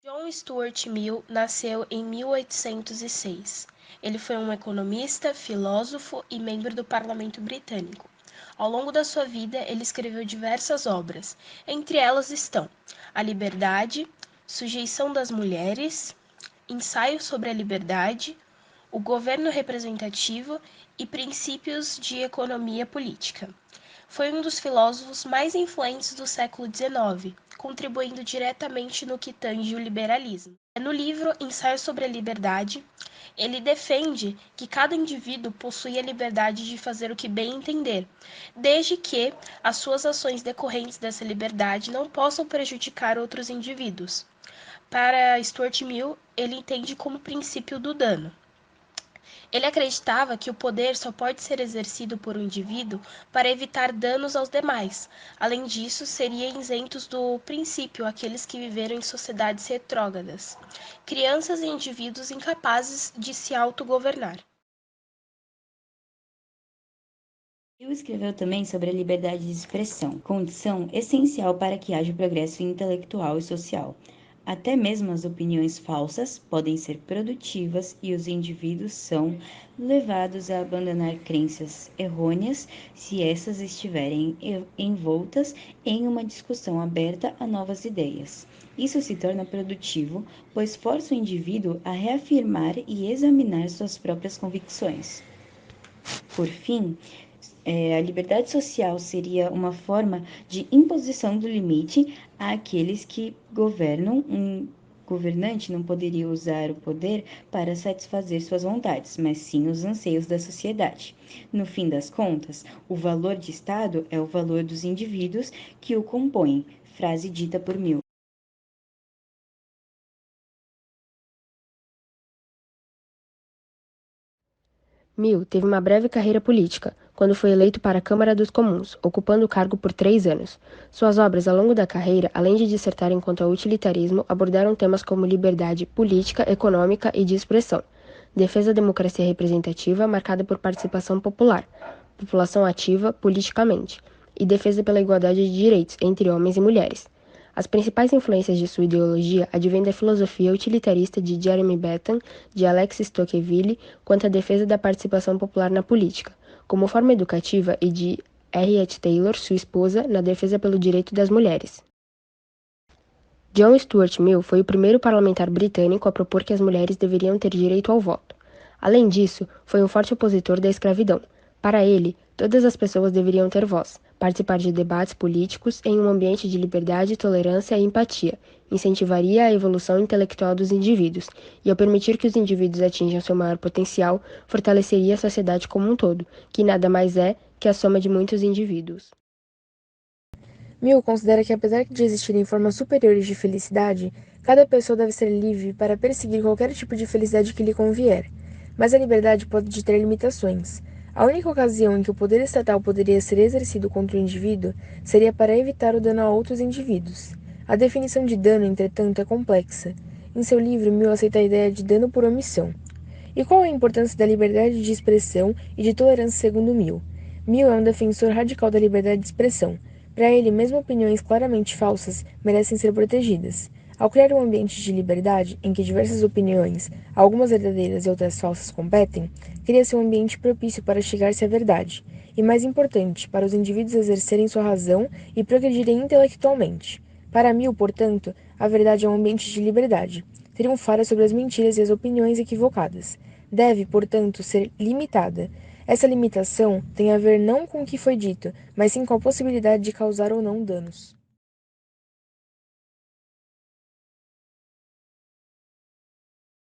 John Stuart Mill nasceu em 1806. Ele foi um economista, filósofo e membro do Parlamento Britânico. Ao longo da sua vida, ele escreveu diversas obras. Entre elas estão A Liberdade, Sujeição das Mulheres, Ensaio sobre a Liberdade, O Governo Representativo e Princípios de Economia Política. Foi um dos filósofos mais influentes do século XIX, contribuindo diretamente no que tange o liberalismo. No livro Ensaio sobre a Liberdade, ele defende que cada indivíduo possui a liberdade de fazer o que bem entender, desde que as suas ações decorrentes dessa liberdade não possam prejudicar outros indivíduos. Para Stuart Mill, ele entende como princípio do dano. Ele acreditava que o poder só pode ser exercido por um indivíduo para evitar danos aos demais. Além disso, seriam isentos do princípio aqueles que viveram em sociedades retrógradas, crianças e indivíduos incapazes de se autogovernar. Hill escreveu também sobre a liberdade de expressão, condição essencial para que haja progresso intelectual e social. Até mesmo as opiniões falsas podem ser produtivas e os indivíduos são levados a abandonar crenças errôneas se essas estiverem envoltas em uma discussão aberta a novas ideias. Isso se torna produtivo, pois força o indivíduo a reafirmar e examinar suas próprias convicções. Por fim, a liberdade social seria uma forma de imposição do limite àqueles que governam. Um governante não poderia usar o poder para satisfazer suas vontades, mas sim os anseios da sociedade. No fim das contas, o valor de Estado é o valor dos indivíduos que o compõem, frase dita por Mill. Mill teve uma breve carreira política, quando foi eleito para a Câmara dos Comuns, ocupando o cargo por 3 anos. Suas obras ao longo da carreira, além de dissertarem quanto ao utilitarismo, abordaram temas como liberdade política, econômica e de expressão, defesa da democracia representativa marcada por participação popular, população ativa politicamente, e defesa pela igualdade de direitos entre homens e mulheres. As principais influências de sua ideologia advêm da filosofia utilitarista de Jeremy Bentham, de Alexis Tocqueville, quanto à defesa da participação popular na política, como forma educativa, e de Harriet Taylor, sua esposa, na defesa pelo direito das mulheres. John Stuart Mill foi o primeiro parlamentar britânico a propor que as mulheres deveriam ter direito ao voto. Além disso, foi um forte opositor da escravidão. Para ele, todas as pessoas deveriam ter voz, participar de debates políticos em um ambiente de liberdade, tolerância e empatia, incentivaria a evolução intelectual dos indivíduos, e ao permitir que os indivíduos atinjam seu maior potencial, fortaleceria a sociedade como um todo, que nada mais é que a soma de muitos indivíduos. Mill considera que, apesar de existirem formas superiores de felicidade, cada pessoa deve ser livre para perseguir qualquer tipo de felicidade que lhe convier. Mas a liberdade pode ter limitações. A única ocasião em que o poder estatal poderia ser exercido contra o indivíduo seria para evitar o dano a outros indivíduos. A definição de dano, entretanto, é complexa. Em seu livro, Mill aceita a ideia de dano por omissão. E qual a importância da liberdade de expressão e de tolerância segundo Mill? Mill é um defensor radical da liberdade de expressão. Para ele, mesmo opiniões claramente falsas merecem ser protegidas. Ao criar um ambiente de liberdade, em que diversas opiniões, algumas verdadeiras e outras falsas, competem, cria-se um ambiente propício para chegar-se à verdade, e mais importante, para os indivíduos exercerem sua razão e progredirem intelectualmente. Para Mill, portanto, a verdade é um ambiente de liberdade, triunfar sobre as mentiras e as opiniões equivocadas. Deve, portanto, ser limitada. Essa limitação tem a ver não com o que foi dito, mas sim com a possibilidade de causar ou não danos.